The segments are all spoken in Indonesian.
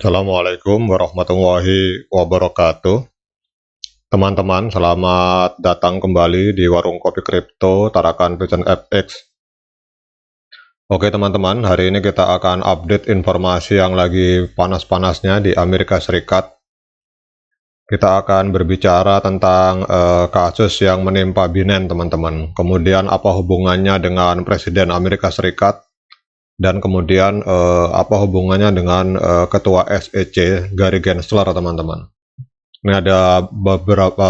Assalamualaikum warahmatullahi wabarakatuh. Teman-teman, selamat datang kembali di Warung Kopi Kripto Tarakan Vision FX. Oke teman-teman, hari ini kita akan update informasi yang lagi panas-panasnya di Amerika Serikat. Kita akan berbicara tentang kasus yang menimpa Binance teman-teman. Kemudian apa hubungannya dengan Presiden Amerika Serikat. Dan kemudian apa hubungannya dengan Ketua SEC Gary Gensler teman-teman. Ini ada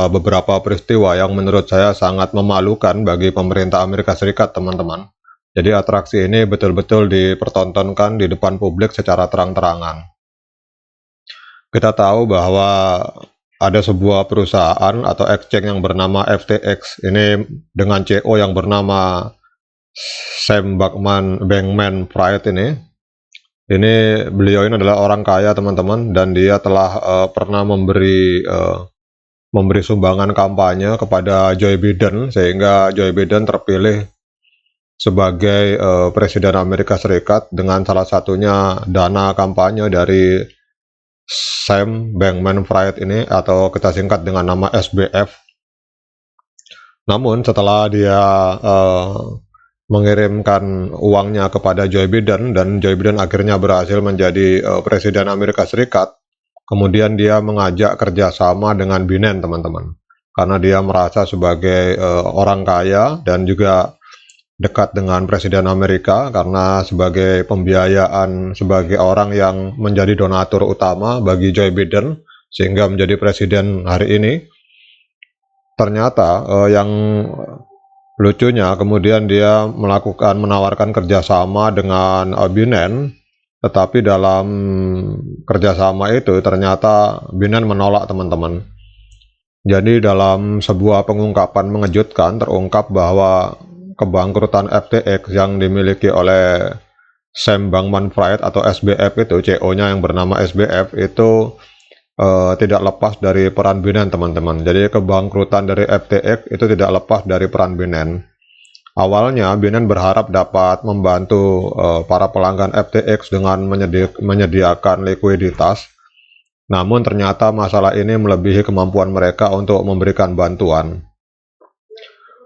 beberapa peristiwa yang menurut saya sangat memalukan bagi pemerintah Amerika Serikat teman-teman. Jadi atraksi ini betul-betul dipertontonkan di depan publik secara terang-terangan. Kita tahu bahwa ada sebuah perusahaan atau exchange yang bernama FTX ini dengan CEO yang bernama Sam Bankman-Fried ini beliau ini adalah orang kaya teman-teman, dan dia telah pernah memberi sumbangan kampanye kepada Joe Biden sehingga Joe Biden terpilih sebagai Presiden Amerika Serikat dengan salah satunya dana kampanye dari Sam Bankman-Fried ini, atau kita singkat dengan nama SBF. Namun setelah dia mengirimkan uangnya kepada Joe Biden dan Joe Biden akhirnya berhasil menjadi Presiden Amerika Serikat, kemudian dia mengajak kerjasama dengan Binance teman-teman, karena dia merasa sebagai orang kaya dan juga dekat dengan Presiden Amerika, karena sebagai pembiayaan, sebagai orang yang menjadi donatur utama bagi Joe Biden sehingga menjadi presiden hari ini. Ternyata yang lucunya kemudian dia menawarkan kerjasama dengan Binance, tetapi dalam kerjasama itu ternyata Binance menolak teman-teman. Jadi dalam sebuah pengungkapan mengejutkan terungkap bahwa kebangkrutan FTX yang dimiliki oleh Sam Bankman-Fried atau SBF itu, CEO-nya yang bernama SBF itu tidak lepas dari peran Binance teman-teman. Jadi kebangkrutan dari FTX itu tidak lepas dari peran Binance. Awalnya Binance berharap dapat membantu para pelanggan FTX dengan menyediakan likuiditas. Namun ternyata masalah ini melebihi kemampuan mereka untuk memberikan bantuan.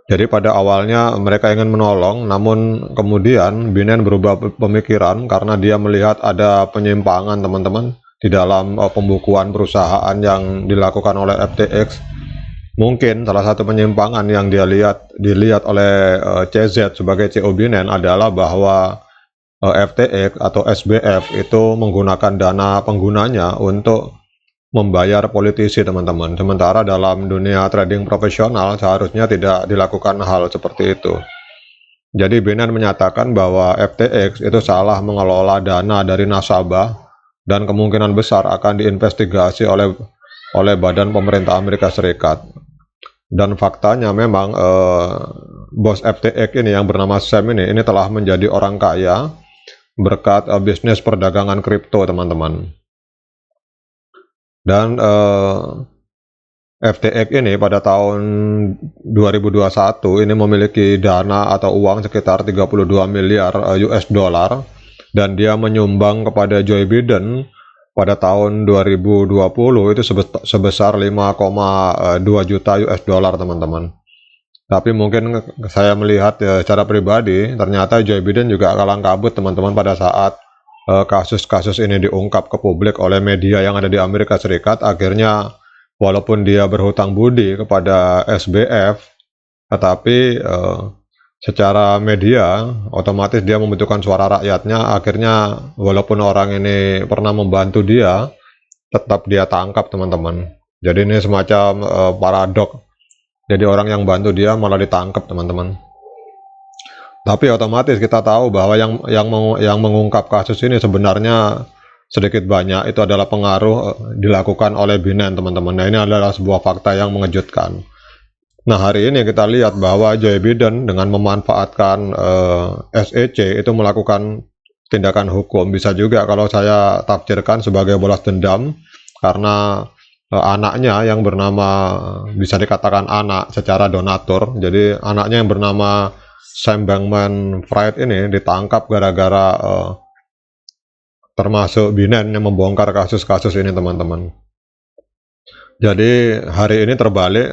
Jadi pada awalnya mereka ingin menolong, namun kemudian Binance berubah pemikiran karena dia melihat ada penyimpangan teman-teman di dalam pembukuan perusahaan yang dilakukan oleh FTX. Mungkin salah satu penyimpangan yang dilihat oleh CZ sebagai CEO Binance adalah bahwa FTX atau SBF itu menggunakan dana penggunanya untuk membayar politisi teman-teman. Sementara dalam dunia trading profesional seharusnya tidak dilakukan hal seperti itu. Jadi Binance menyatakan bahwa FTX itu salah mengelola dana dari nasabah dan kemungkinan besar akan diinvestigasi oleh badan pemerintah Amerika Serikat. Dan faktanya memang bos FTX ini yang bernama Sam ini telah menjadi orang kaya berkat bisnis perdagangan kripto teman-teman. Dan FTX ini pada tahun 2021 ini memiliki dana atau uang sekitar 32 miliar US dollar. Dan dia menyumbang kepada Joe Biden pada tahun 2020 itu sebesar 5,2 juta US dollar teman-teman. Tapi mungkin saya melihat secara pribadi ternyata Joe Biden juga kalang kabut teman-teman pada saat kasus-kasus ini diungkap ke publik oleh media yang ada di Amerika Serikat. Akhirnya walaupun dia berhutang budi kepada SBF, tetapi secara media otomatis dia membutuhkan suara rakyatnya. Akhirnya walaupun orang ini pernah membantu dia, tetap dia tangkap teman-teman. Jadi ini semacam paradok. Jadi orang yang bantu dia malah ditangkap teman-teman. Tapi otomatis kita tahu bahwa yang mengungkap kasus ini sebenarnya sedikit banyak itu adalah pengaruh dilakukan oleh Binance teman-teman. Nah ini adalah sebuah fakta yang mengejutkan. Nah hari ini kita lihat bahwa Joe Biden dengan memanfaatkan SEC itu melakukan tindakan hukum. Bisa juga kalau saya tafsirkan sebagai balas dendam, karena anaknya yang bernama, bisa dikatakan anak secara donatur, jadi anaknya yang bernama Sam Bankman-Fried ini ditangkap gara-gara termasuk Binance yang membongkar kasus-kasus ini teman-teman. Jadi hari ini terbalik,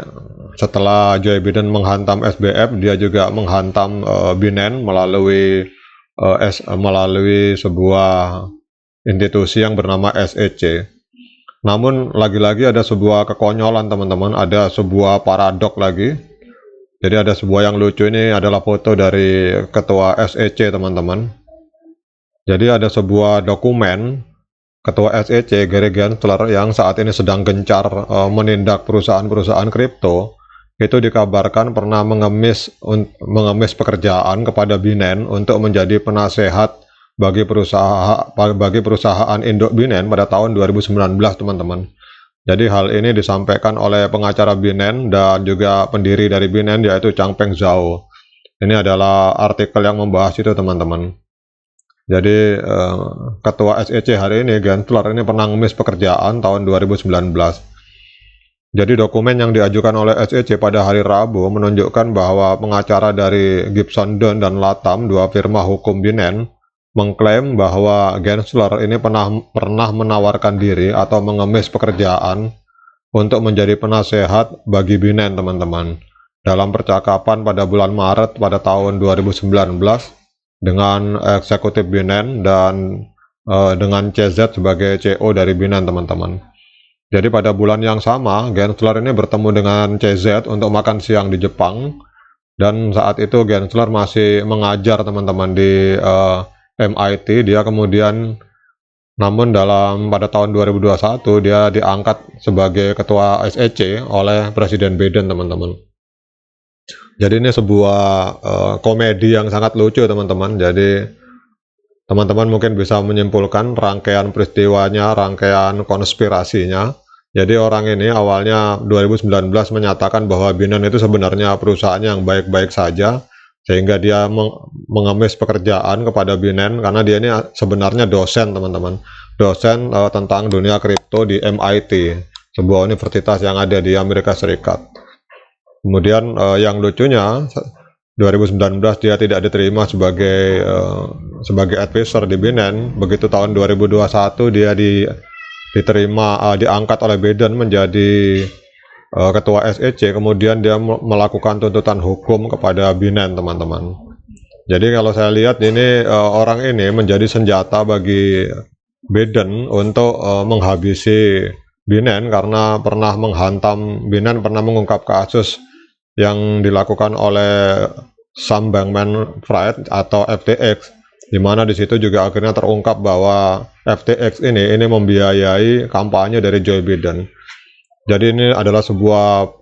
setelah Joe Biden menghantam SBF, dia juga menghantam Binance melalui sebuah institusi yang bernama SEC. Namun lagi-lagi ada sebuah kekonyolan teman-teman, ada sebuah paradok lagi. Jadi ada sebuah yang lucu, ini adalah foto dari ketua SEC teman-teman. Jadi ada sebuah dokumen ketua SEC Gary Gensler yang saat ini sedang gencar menindak perusahaan-perusahaan kripto. Itu dikabarkan pernah mengemis pekerjaan kepada Binance untuk menjadi penasehat bagi perusahaan induk Binance pada tahun 2019 teman-teman. Jadi hal ini disampaikan oleh pengacara Binance dan juga pendiri dari Binance, yaitu Changpeng Zhao. Ini adalah artikel yang membahas itu teman-teman. Jadi ketua SEC hari ini Gensler ini pernah ngemis pekerjaan tahun 2019. Jadi dokumen yang diajukan oleh SEC pada hari Rabu menunjukkan bahwa pengacara dari Gibson Dunn dan Latham, dua firma hukum Binance, mengklaim bahwa Gensler ini pernah menawarkan diri atau mengemis pekerjaan untuk menjadi penasehat bagi Binance teman-teman. Dalam percakapan pada bulan Maret pada tahun 2019 dengan eksekutif Binance dan dengan CZ sebagai CEO dari Binance teman-teman. Jadi pada bulan yang sama, Gensler ini bertemu dengan CZ untuk makan siang di Jepang, dan saat itu Gensler masih mengajar teman-teman di MIT. Dia kemudian, namun pada tahun 2021 dia diangkat sebagai ketua SEC oleh Presiden Biden teman-teman. Jadi ini sebuah komedi yang sangat lucu teman-teman. Jadi teman-teman mungkin bisa menyimpulkan rangkaian peristiwanya, rangkaian konspirasinya. Jadi orang ini awalnya 2019 menyatakan bahwa Binance itu sebenarnya perusahaan yang baik-baik saja, sehingga dia mengemis pekerjaan kepada Binance karena dia ini sebenarnya dosen teman-teman, dosen tentang dunia kripto di MIT, sebuah universitas yang ada di Amerika Serikat. Kemudian yang lucunya 2019 dia tidak diterima sebagai advisor di Binance. Begitu tahun 2021 dia diangkat oleh Biden menjadi ketua SEC, kemudian dia melakukan tuntutan hukum kepada Binance teman-teman. Jadi kalau saya lihat ini orang ini menjadi senjata bagi Biden untuk menghabisi Binance karena pernah menghantam Binance, pernah mengungkap kasus yang dilakukan oleh Sam Bankman-Fried atau FTX, di mana di situ juga akhirnya terungkap bahwa FTX ini membiayai kampanye dari Joe Biden. Jadi ini adalah sebuah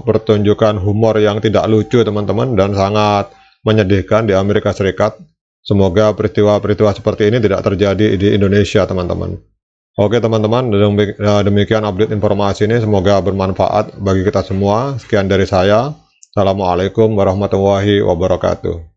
pertunjukan humor yang tidak lucu teman-teman, dan sangat menyedihkan di Amerika Serikat. Semoga peristiwa-peristiwa seperti ini tidak terjadi di Indonesia teman-teman. Oke teman-teman, demikian update informasi ini, semoga bermanfaat bagi kita semua. Sekian dari saya. Assalamualaikum warahmatullahi wabarakatuh.